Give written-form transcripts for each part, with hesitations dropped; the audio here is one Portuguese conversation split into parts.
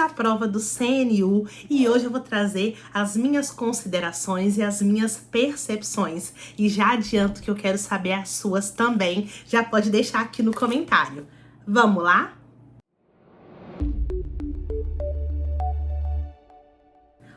a prova do CNU e hoje eu vou trazer as minhas considerações e as minhas percepções. E já adianto que eu quero saber as suas também, já pode deixar aqui no comentário. Vamos lá?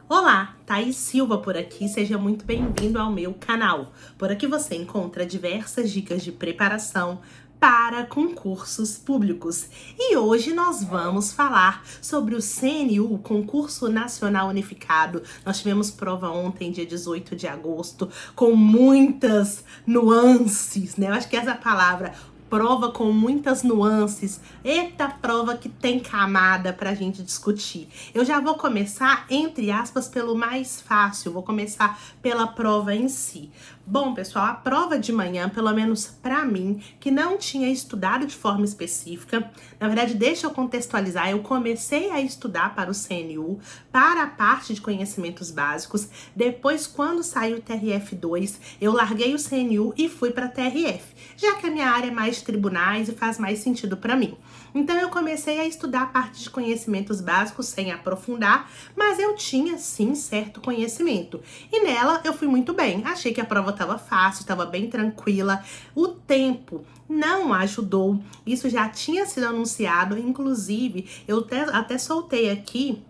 Olá, Thaís Silva por aqui, seja muito bem-vindo ao meu canal. Por aqui você encontra diversas dicas de preparação para concursos públicos. E hoje nós vamos falar sobre o CNU, Concurso Nacional Unificado. Nós tivemos prova ontem, dia 18 de agosto, com muitas nuances, né? Eu acho que essa palavra, prova com muitas nuances. Eita, prova que tem camada pra gente discutir. Eu já vou começar, entre aspas, pelo mais fácil. Vou começar pela prova em si. Bom, pessoal, a prova de manhã, pelo menos pra mim, que não tinha estudado de forma específica, na verdade, deixa eu contextualizar, eu comecei a estudar para o CNU, para a parte de conhecimentos básicos, depois, quando saiu o TRF2, eu larguei o CNU e fui para TRF, já que a minha área é mais tribunais e faz mais sentido para mim. Então, eu comecei a estudar a parte de conhecimentos básicos sem aprofundar, mas eu tinha, sim, certo conhecimento. E nela, eu fui muito bem. Achei que a prova estava fácil, estava bem tranquila. O tempo não ajudou. Isso já tinha sido anunciado. Inclusive, eu até soltei aqui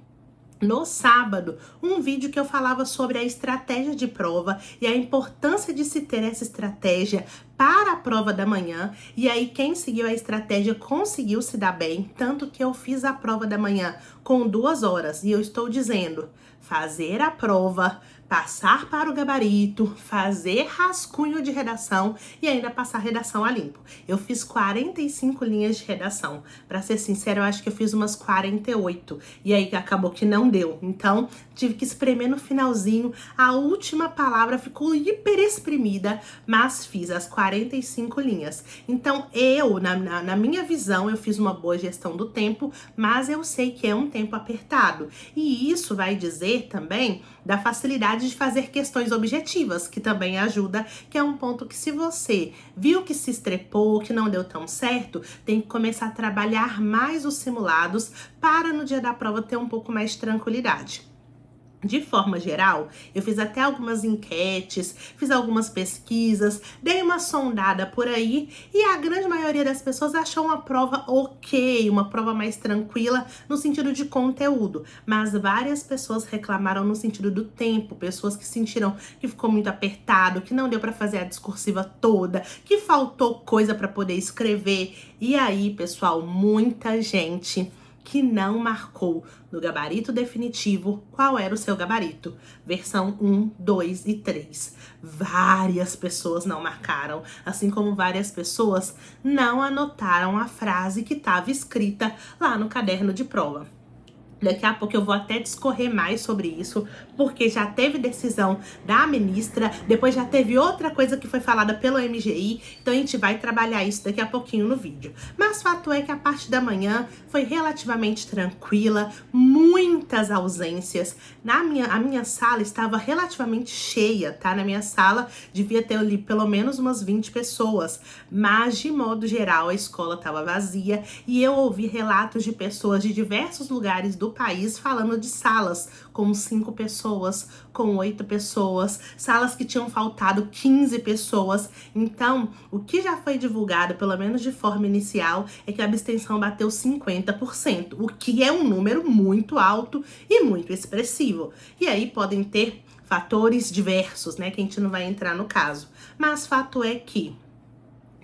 no sábado, um vídeo que eu falava sobre a estratégia de prova e a importância de se ter essa estratégia para a prova da manhã. E aí, quem seguiu a estratégia conseguiu se dar bem, tanto que eu fiz a prova da manhã com 2 horas. E eu estou dizendo, fazer a prova, passar para o gabarito, fazer rascunho de redação e ainda passar redação a limpo. Eu fiz 45 linhas de redação. Para ser sincera, eu acho que eu fiz umas 48. E aí acabou que não deu. Então, tive que espremer no finalzinho. A última palavra ficou hiper exprimida, mas fiz as 45 linhas. Então, na minha visão, eu fiz uma boa gestão do tempo, mas eu sei que é um tempo apertado. E isso vai dizer também da facilidade de fazer questões objetivas, que também ajuda, que é um ponto que, se você viu que se estrepou, que não deu tão certo, tem que começar a trabalhar mais os simulados para no dia da prova ter um pouco mais de tranquilidade. De forma geral, eu fiz até algumas enquetes, fiz algumas pesquisas, dei uma sondada por aí e a grande maioria das pessoas achou uma prova ok, uma prova mais tranquila no sentido de conteúdo, mas várias pessoas reclamaram no sentido do tempo, pessoas que sentiram que ficou muito apertado, que não deu para fazer a discursiva toda, que faltou coisa para poder escrever. E aí, pessoal, muita gente que não marcou no gabarito definitivo qual era o seu gabarito. Versão 1, 2 e 3. Várias pessoas não marcaram, assim como várias pessoas não anotaram a frase que estava escrita lá no caderno de prova. Daqui a pouco eu vou até discorrer mais sobre isso, porque já teve decisão da ministra, depois já teve outra coisa que foi falada pelo MGI, então a gente vai trabalhar isso daqui a pouquinho no vídeo. Mas fato é que a parte da manhã foi relativamente tranquila, muitas ausências. A minha sala estava relativamente cheia, tá? Na minha sala devia ter ali pelo menos umas 20 pessoas, mas de modo geral a escola estava vazia e eu ouvi relatos de pessoas de diversos lugares do país falando de salas com 5 pessoas, com 8 pessoas, salas que tinham faltado 15 pessoas. Então, o que já foi divulgado, pelo menos de forma inicial, é que a abstenção bateu 50%, o que é um número muito alto e muito expressivo. E aí podem ter fatores diversos, né, que a gente não vai entrar no caso. Mas fato é que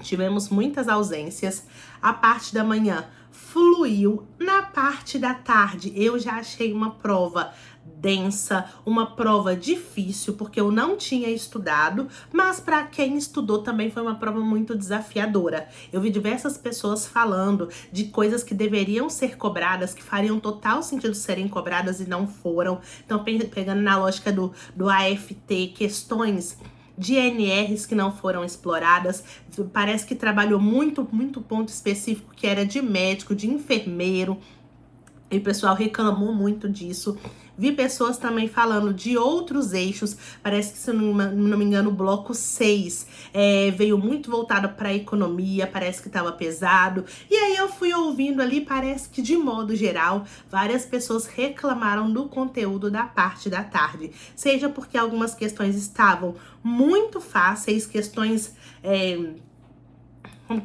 tivemos muitas ausências. A parte da manhã fluiu. Na parte da tarde, eu já achei uma prova densa, uma prova difícil, porque eu não tinha estudado, mas para quem estudou também foi uma prova muito desafiadora. Eu vi diversas pessoas falando de coisas que deveriam ser cobradas, que fariam total sentido serem cobradas e não foram. Então, pegando na lógica do AFT, questões de NRs que não foram exploradas, parece que trabalhou muito ponto específico que era de médico, de enfermeiro. E o pessoal reclamou muito disso. Vi pessoas também falando de outros eixos. Parece que, se eu não me engano, o bloco 6 veio muito voltado para a economia. Parece que estava pesado. E aí eu fui ouvindo ali, parece que, de modo geral, várias pessoas reclamaram do conteúdo da parte da tarde. Seja porque algumas questões estavam muito fáceis, questões...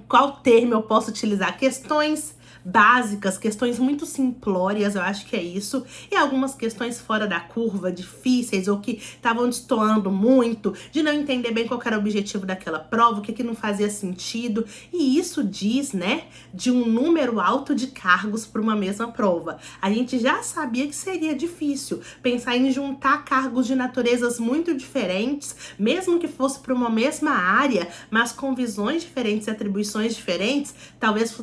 qual termo eu posso utilizar? Questões básicas, questões muito simplórias, eu acho que é isso, e algumas questões fora da curva, difíceis, ou que estavam destoando muito, de não entender bem qual era o objetivo daquela prova, o que não fazia sentido, e isso diz, né, de um número alto de cargos para uma mesma prova. A gente já sabia que seria difícil pensar em juntar cargos de naturezas muito diferentes, mesmo que fosse para uma mesma área, mas com visões diferentes e atribuições diferentes, talvez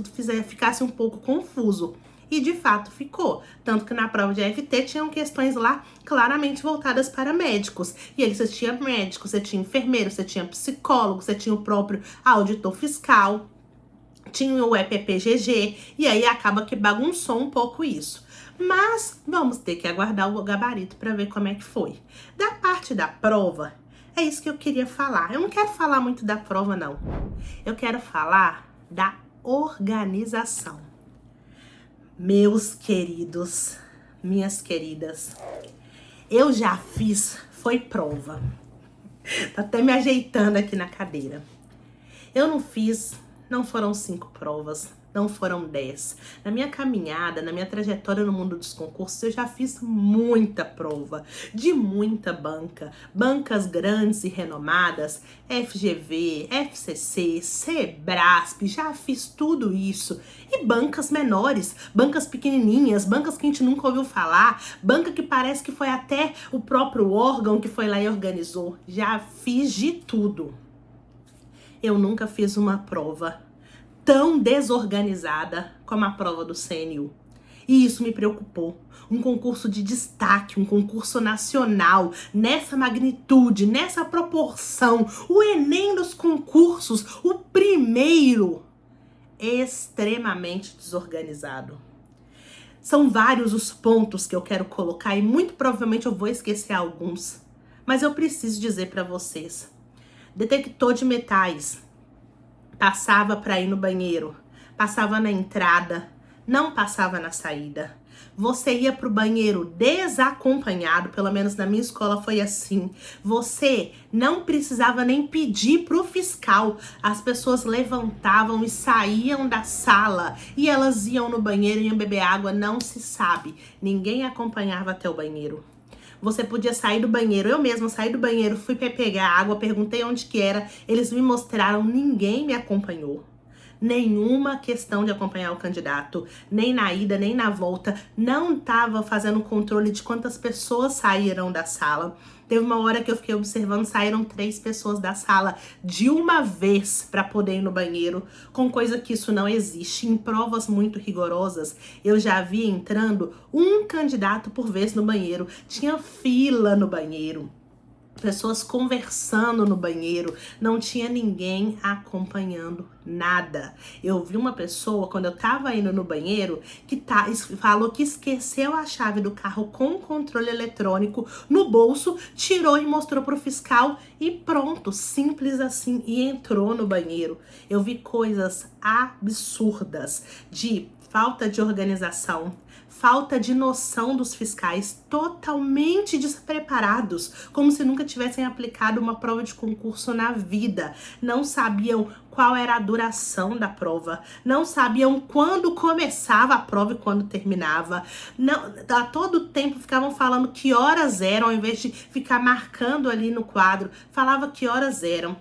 ficasse um pouco confuso. E de fato ficou. Tanto que na prova de AFT tinham questões lá claramente voltadas para médicos. E aí você tinha médico, você tinha enfermeiro, você tinha psicólogo, você tinha o próprio auditor fiscal, tinha o EPPGG. E aí acaba que bagunçou um pouco isso. Mas vamos ter que aguardar o gabarito para ver como é que foi. Da parte da prova, é isso que eu queria falar. Eu não quero falar muito da prova, não. Eu quero falar da organização. Meus queridos, minhas queridas, eu já fiz, foi prova. Tô até me ajeitando aqui na cadeira. Eu não fiz, não foram 5 provas, não foram 10. Na minha caminhada, na minha trajetória no mundo dos concursos, eu já fiz muita prova, de muita banca. Bancas grandes e renomadas, FGV, FCC, Sebrasp, já fiz tudo isso. E bancas menores, bancas pequenininhas, bancas que a gente nunca ouviu falar, banca que parece que foi até o próprio órgão que foi lá e organizou. Já fiz de tudo. Eu nunca fiz uma prova tão desorganizada como a prova do CNU. E isso me preocupou. Um concurso de destaque, um concurso nacional, nessa magnitude, nessa proporção. O Enem dos concursos, o primeiro, extremamente desorganizado. São vários os pontos que eu quero colocar e muito provavelmente eu vou esquecer alguns. Mas eu preciso dizer para vocês. Detector de metais. Passava para ir no banheiro, passava na entrada, não passava na saída. Você ia pro banheiro desacompanhado, pelo menos na minha escola foi assim. Você não precisava nem pedir pro fiscal. As pessoas levantavam e saíam da sala e elas iam no banheiro e iam beber água, não se sabe. Ninguém acompanhava até o banheiro. Você podia sair do banheiro, eu mesma saí do banheiro, fui pegar água, perguntei onde que era, eles me mostraram, ninguém me acompanhou. Nenhuma questão de acompanhar o candidato, nem na ida, nem na volta, não estava fazendo controle de quantas pessoas saíram da sala. Teve uma hora que eu fiquei observando, saíram 3 pessoas da sala de uma vez para poder ir no banheiro, com coisa que isso não existe. Em provas muito rigorosas, eu já vi entrando um candidato por vez no banheiro. Tinha fila no banheiro. Pessoas conversando no banheiro, não tinha ninguém acompanhando nada. Eu vi uma pessoa, quando eu tava indo no banheiro, que falou que esqueceu a chave do carro com controle eletrônico no bolso, tirou e mostrou pro fiscal e pronto, simples assim, e entrou no banheiro. Eu vi coisas absurdas de falta de organização, falta de noção dos fiscais, totalmente despreparados, como se nunca tivessem aplicado uma prova de concurso na vida. Não sabiam qual era a duração da prova, não sabiam quando começava a prova e quando terminava. Não, a todo tempo ficavam falando que horas eram, ao invés de ficar marcando ali no quadro, falava que horas eram.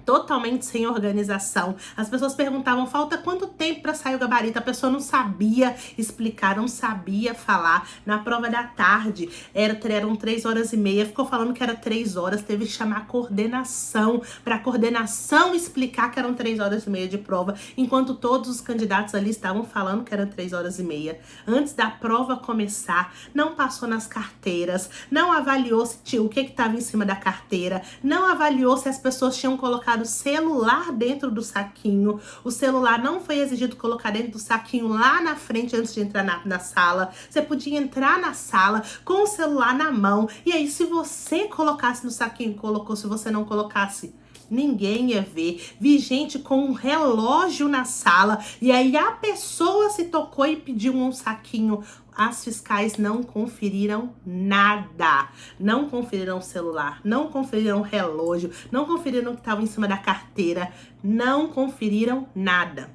Totalmente sem organização. As pessoas perguntavam, falta quanto tempo para sair o gabarito? A pessoa não sabia explicar, não sabia falar. Na prova da tarde, eram 3h30, ficou falando que era 3 horas, teve que chamar a coordenação, para a coordenação explicar que eram 3h30 de prova, enquanto todos os candidatos ali estavam falando que eram 3h30. Antes da prova começar, não passou nas carteiras, não avaliou se o que estava em cima da carteira, não avaliou se as pessoas tinham colocado colocado celular dentro do saquinho. O celular não foi exigido colocar dentro do saquinho lá na frente antes de entrar na sala. Você podia entrar na sala com o celular na mão. E aí, se você colocasse no saquinho, colocou. Se você não colocasse, ninguém ia ver. Vi gente com um relógio na sala. E aí a pessoa se tocou e pediu um saquinho. As fiscais não conferiram nada. Não conferiram o celular, não conferiram o relógio, não conferiram o que estava em cima da carteira, não conferiram nada.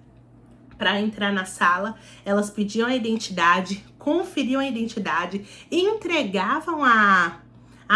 Para entrar na sala, elas pediam a identidade, conferiam a identidade, entregavam a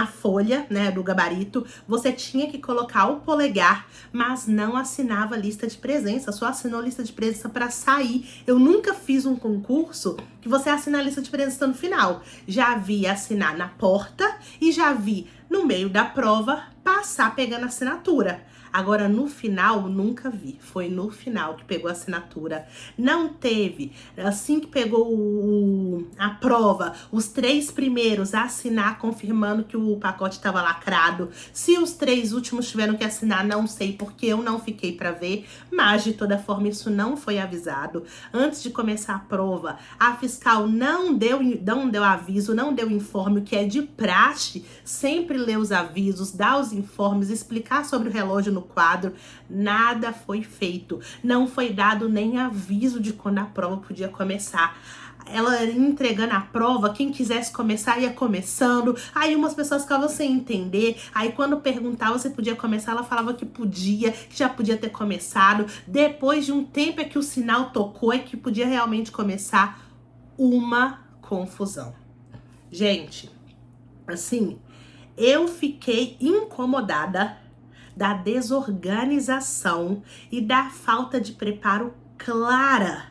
folha, né, do gabarito. Você tinha que colocar o polegar, mas não assinava a lista de presença, só assinou a lista de presença para sair. Eu nunca fiz um concurso que você assina a lista de presença no final. Já vi assinar na porta e já vi no meio da prova passar pegando a assinatura. Agora, no final, nunca vi. Foi no final que pegou a assinatura. Não teve, assim que pegou a prova, os 3 primeiros a assinar, confirmando que o pacote estava lacrado. Se os 3 últimos tiveram que assinar, não sei, porque eu não fiquei para ver. Mas, de toda forma, isso não foi avisado. Antes de começar a prova, a fiscal não deu aviso, não deu informe, o que é de praxe. Sempre ler os avisos, dar os informes, explicar sobre o relógio no quadro. Nada foi feito. Não foi dado nem aviso de quando a prova podia começar. Ela entregando a prova, quem quisesse começar ia começando. Aí umas pessoas ficavam sem entender. Aí quando perguntava se podia começar, ela falava que podia, que já podia ter começado. Depois de um tempo é que o sinal tocou, é que podia realmente começar. Uma confusão. Gente, assim, eu fiquei incomodada da desorganização e da falta de preparo clara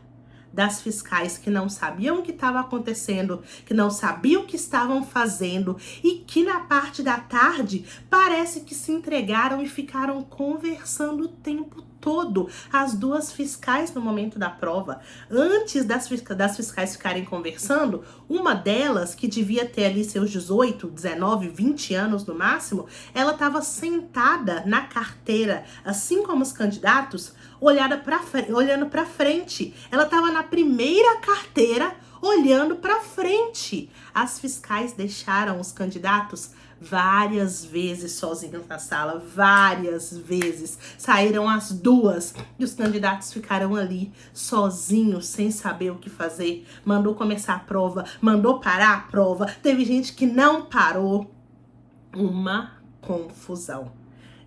das fiscais, que não sabiam o que estava acontecendo, que não sabiam o que estavam fazendo e que na parte da tarde parece que se entregaram e ficaram conversando o tempo todo. As 2 fiscais no momento da prova, antes das fiscais ficarem conversando, uma delas, que devia ter ali seus 18, 19, 20 anos no máximo, ela estava sentada na carteira, assim como os candidatos, olhando para frente. Ela estava na primeira carteira, olhando para frente. As fiscais deixaram os candidatos várias vezes sozinhos na sala, várias vezes. Saíram as 2 e os candidatos ficaram ali sozinhos, sem saber o que fazer. Mandou começar a prova, mandou parar a prova. Teve gente que não parou. Uma confusão.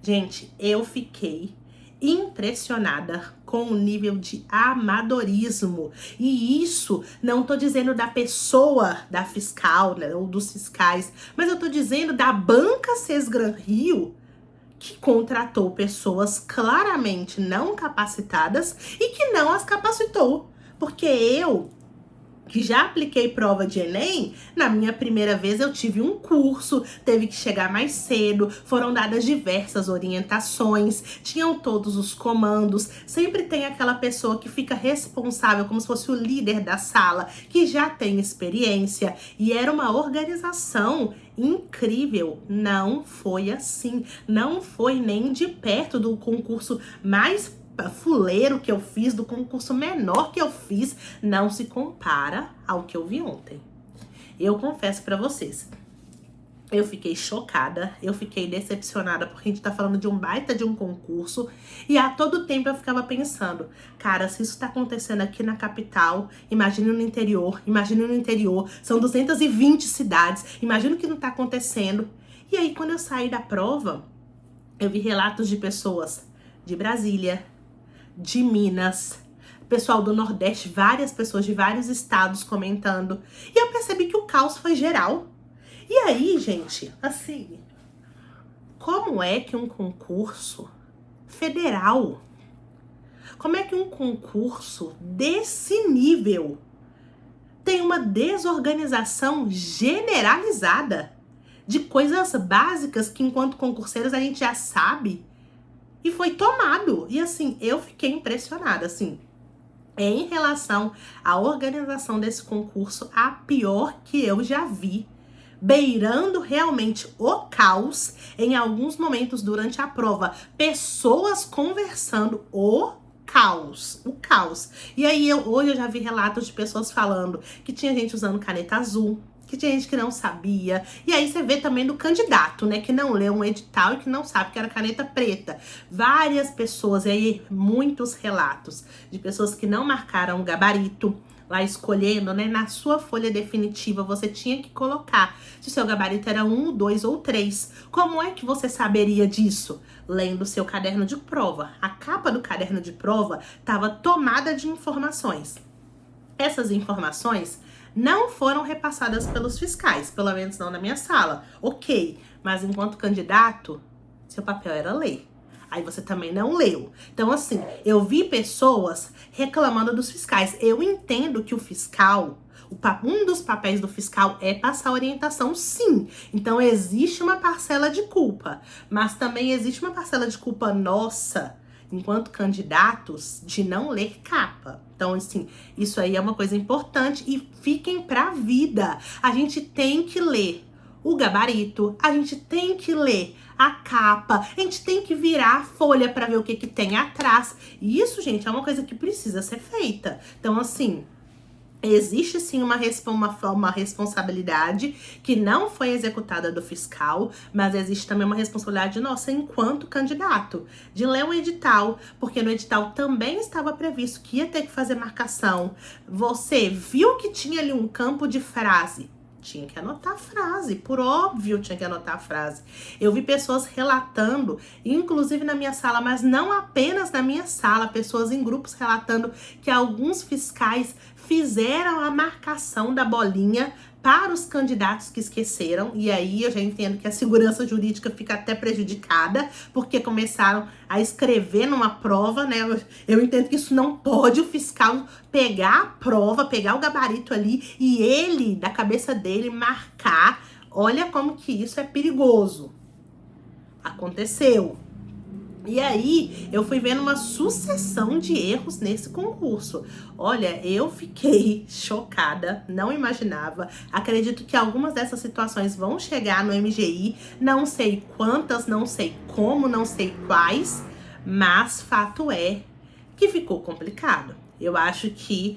Gente, eu fiquei impressionada com o nível de amadorismo. E isso, não tô dizendo da pessoa, da fiscal, né, ou dos fiscais, mas eu tô dizendo da banca Sesgran Rio, que contratou pessoas claramente não capacitadas e que não as capacitou. Porque eu, que já apliquei prova de Enem, na minha primeira vez eu tive um curso, teve que chegar mais cedo, foram dadas diversas orientações, tinham todos os comandos, sempre tem aquela pessoa que fica responsável, como se fosse o líder da sala, que já tem experiência, e era uma organização incrível. Não foi assim, não foi nem de perto do concurso mais fuleiro que eu fiz, do concurso menor que eu fiz, não se compara ao que eu vi ontem. Eu confesso pra vocês, eu fiquei chocada, eu fiquei decepcionada, porque a gente tá falando de um baita de um concurso, e a todo tempo eu ficava pensando, cara, se isso tá acontecendo aqui na capital, imagine no interior, são 220 cidades, imagina o que não tá acontecendo. E aí, quando eu saí da prova, eu vi relatos de pessoas de Brasília, de Minas, pessoal do Nordeste, várias pessoas de vários estados comentando. E eu percebi que o caos foi geral. E aí, gente, assim, como é que um concurso federal, como é que um concurso desse nível tem uma desorganização generalizada de coisas básicas que, enquanto concurseiros, a gente já sabe? E foi tomado. E assim, eu fiquei impressionada, assim. Em relação à organização desse concurso, a pior que eu já vi. beirando realmente o caos em alguns momentos durante a prova. Pessoas conversando, o caos. E aí, hoje eu já vi relatos de pessoas falando que tinha gente usando caneta azul, que tinha gente que não sabia. E aí você vê também do candidato, né, que não leu um edital e que não sabe que era caneta preta. Várias pessoas, e aí muitos relatos de pessoas que não marcaram o gabarito, lá escolhendo, né, na sua folha definitiva, você tinha que colocar se o seu gabarito era 1, 2 ou 3. Como é que você saberia disso? Lendo o seu caderno de prova. A capa do caderno de prova estava tomada de informações. Essas informações não foram repassadas pelos fiscais, pelo menos não na minha sala. Ok, mas enquanto candidato, seu papel era ler. Aí você também não leu. Então, assim, eu vi pessoas reclamando dos fiscais. Eu entendo que o fiscal, um dos papéis do fiscal é passar orientação, sim. Então, existe uma parcela de culpa. Mas também existe uma parcela de culpa nossa, enquanto candidatos, de não ler capa. Então, assim, isso aí é uma coisa importante e fiquem pra vida. A gente tem que ler o gabarito, a gente tem que ler a capa, a gente tem que virar a folha para ver o que tem atrás. E isso, gente, é uma coisa que precisa ser feita. Então, assim, existe sim uma responsabilidade que não foi executada do fiscal, mas existe também uma responsabilidade nossa enquanto candidato, de ler um edital, porque no edital também estava previsto que ia ter que fazer marcação. Você viu que tinha ali um campo de frase, tinha que anotar a frase, por óbvio tinha que anotar a frase. Eu vi pessoas relatando, inclusive na minha sala, mas não apenas na minha sala, pessoas em grupos relatando que alguns fiscais fizeram a marcação da bolinha para os candidatos que esqueceram, e aí eu já entendo que a segurança jurídica fica até prejudicada, porque começaram a escrever numa prova, né? Eu entendo que isso não pode, o fiscal pegar a prova, pegar o gabarito ali e ele, da cabeça dele, marcar. Olha como que isso é perigoso. Aconteceu. E aí, eu fui vendo uma sucessão de erros nesse concurso. Olha, eu fiquei chocada, não imaginava. Acredito que algumas dessas situações vão chegar no MGI. Não sei quantas, não sei como, não sei quais. Mas fato é que ficou complicado. Eu acho que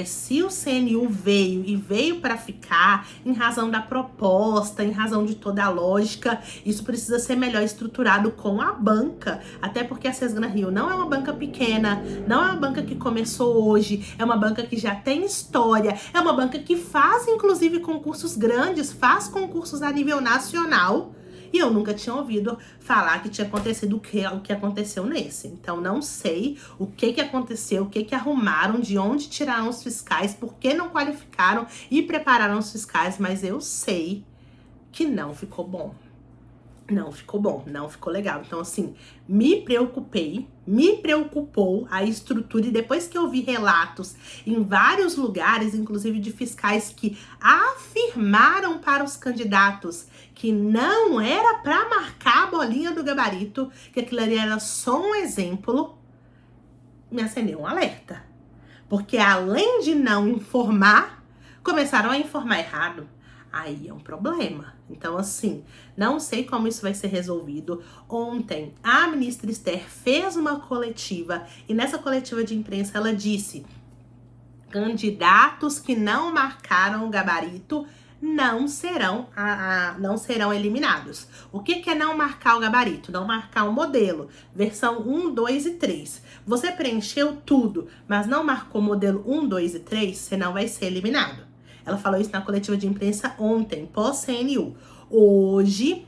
se o CNU veio para ficar, em razão da proposta, em razão de toda a lógica, isso precisa ser melhor estruturado com a banca. Até porque a Cesgran Rio não é uma banca pequena, não é uma banca que começou hoje, é uma banca que já tem história, é uma banca que faz, inclusive, concursos grandes, faz concursos a nível nacional. E eu nunca tinha ouvido falar que tinha acontecido o que aconteceu nesse. Então, não sei o que aconteceu, o que arrumaram, de onde tiraram os fiscais, por que não qualificaram e prepararam os fiscais, mas eu sei que não ficou bom. Não ficou bom, não ficou legal. Então, assim, me preocupou a estrutura. E depois que eu vi relatos em vários lugares, inclusive de fiscais que afirmaram para os candidatos que não era para marcar a bolinha do gabarito, que aquilo ali era só um exemplo, me acendeu um alerta. Porque além de não informar, começaram a informar errado. Aí é um problema. Então, assim, não sei como isso vai ser resolvido. Ontem, a ministra Esther fez uma coletiva e nessa coletiva de imprensa ela disse: candidatos que não marcaram o gabarito não serão eliminados. O que é não marcar o gabarito? Não marcar o modelo. Versão 1, 2 e 3. Você preencheu tudo, mas não marcou o modelo 1, 2 e 3, você não vai ser eliminado. Ela falou isso na coletiva de imprensa ontem, pós-CNU. Hoje,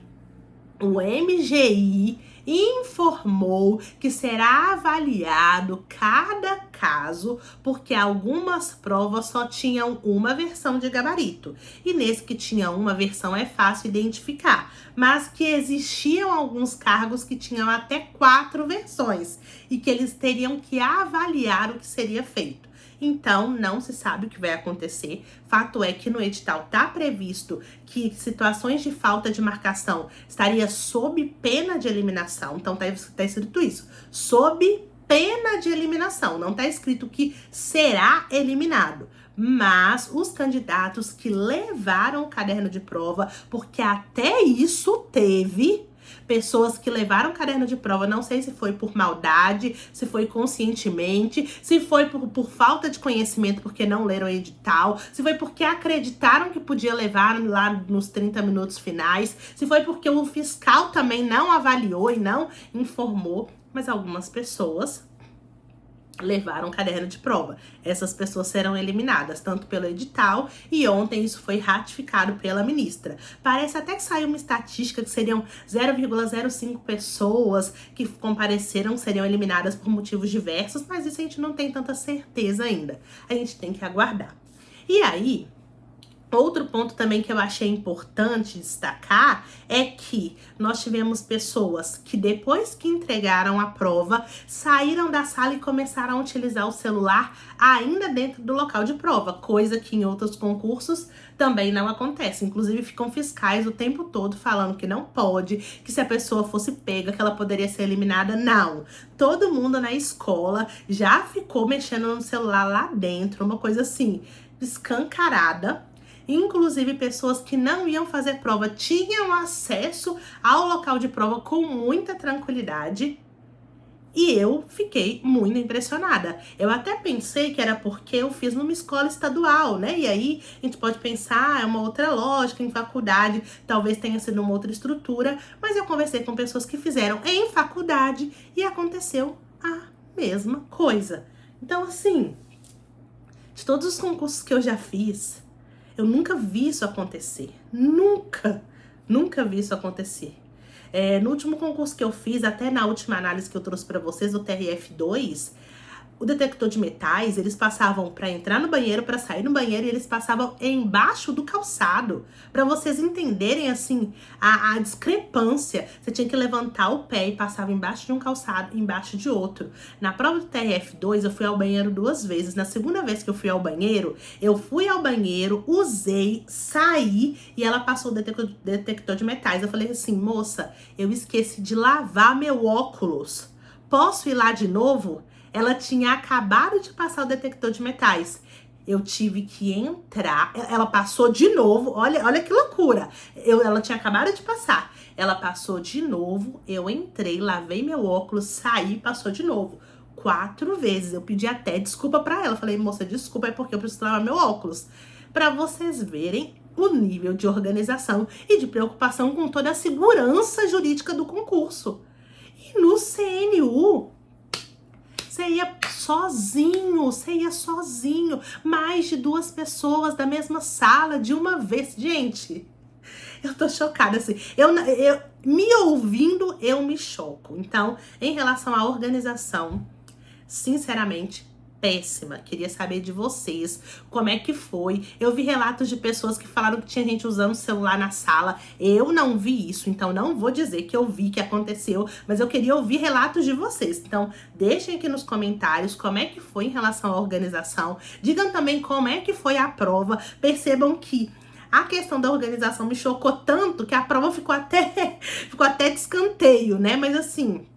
o MGI informou que será avaliado cada caso, porque algumas provas só tinham uma versão de gabarito. E nesse que tinha uma versão é fácil identificar, mas que existiam alguns cargos que tinham até 4 versões e que eles teriam que avaliar o que seria feito. Então, não se sabe o que vai acontecer. Fato é que no edital está previsto que situações de falta de marcação estaria sob pena de eliminação. Então, tá escrito isso. Sob pena de eliminação. Não está escrito que será eliminado. Mas os candidatos que levaram o caderno de prova, porque até isso teve pessoas que levaram o caderno de prova, não sei se foi por maldade, se foi conscientemente, se foi por falta de conhecimento porque não leram o edital, se foi porque acreditaram que podia levar lá nos 30 minutos finais, se foi porque o fiscal também não avaliou e não informou, mas algumas pessoas levaram um caderno de prova. Essas pessoas serão eliminadas, tanto pelo edital, e ontem isso foi ratificado pela ministra. Parece até que saiu uma estatística que seriam 0,05 pessoas que compareceram seriam eliminadas por motivos diversos, mas isso a gente não tem tanta certeza ainda. A gente tem que aguardar. E aí, outro ponto também que eu achei importante destacar é que nós tivemos pessoas que depois que entregaram a prova, saíram da sala e começaram a utilizar o celular ainda dentro do local de prova, coisa que em outros concursos também não acontece. Inclusive ficam fiscais o tempo todo falando que não pode, que se a pessoa fosse pega, que ela poderia ser eliminada. Não. Todo mundo na escola já ficou mexendo no celular lá dentro, uma coisa assim, escancarada. Inclusive, pessoas que não iam fazer prova tinham acesso ao local de prova com muita tranquilidade. E eu fiquei muito impressionada. Eu até pensei que era porque eu fiz numa escola estadual, né? E aí a gente pode pensar, é uma outra lógica, em faculdade, talvez tenha sido uma outra estrutura. Mas eu conversei com pessoas que fizeram em faculdade e aconteceu a mesma coisa. Então, assim, de todos os concursos que eu já fiz, eu nunca vi isso acontecer. Nunca vi isso acontecer. No último concurso que eu fiz, até na última análise que eu trouxe pra vocês, o TRF2, o detector de metais, eles passavam pra entrar no banheiro, pra sair no banheiro, e eles passavam embaixo do calçado. Pra vocês entenderem, assim, a discrepância. Você tinha que levantar o pé e passava embaixo de um calçado, embaixo de outro. Na prova do TRF2, eu fui ao banheiro 2 vezes. Na segunda vez que eu fui ao banheiro, usei, saí, e ela passou o detector de metais. Eu falei assim, moça, eu esqueci de lavar meu óculos. Posso ir lá de novo? Ela tinha acabado de passar o detector de metais. Eu tive que entrar. Ela passou de novo. Olha que loucura. Ela tinha acabado de passar. Ela passou de novo. Eu entrei, lavei meu óculos, saí, passou de novo. 4 vezes. Eu pedi até desculpa pra ela. Falei, moça, desculpa, é porque eu preciso lavar meu óculos. Pra vocês verem o nível de organização e de preocupação com toda a segurança jurídica do concurso. E no CNU, você ia sozinho, mais de 2 pessoas da mesma sala de uma vez. Gente, eu tô chocada, assim, eu me ouvindo, eu me choco. Então, em relação à organização, sinceramente, péssima. Queria saber de vocês, como é que foi. Eu vi relatos de pessoas que falaram que tinha gente usando o celular na sala. Eu não vi isso, então não vou dizer que eu vi, que aconteceu, mas eu queria ouvir relatos de vocês. Então, deixem aqui nos comentários como é que foi em relação à organização. Digam também como é que foi a prova. Percebam que a questão da organização me chocou tanto que a prova ficou até de escanteio, né? Mas assim,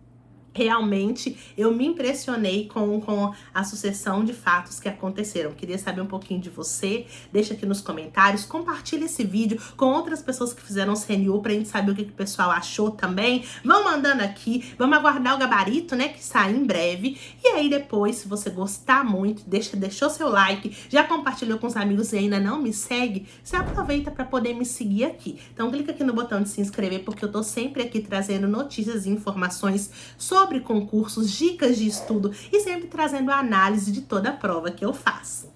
realmente eu me impressionei com a sucessão de fatos que aconteceram. Queria saber um pouquinho de você, deixa aqui nos comentários, compartilha esse vídeo com outras pessoas que fizeram CNU pra gente saber o que o pessoal achou também. Vão mandando aqui, vamos aguardar o gabarito, né, que sai em breve. E aí depois, se você gostar muito, deixou seu like, já compartilhou com os amigos e ainda não me segue, você aproveita para poder me seguir aqui. Então clica aqui no botão de se inscrever, porque eu tô sempre aqui trazendo notícias e informações sobre concursos, dicas de estudo e sempre trazendo a análise de toda a prova que eu faço.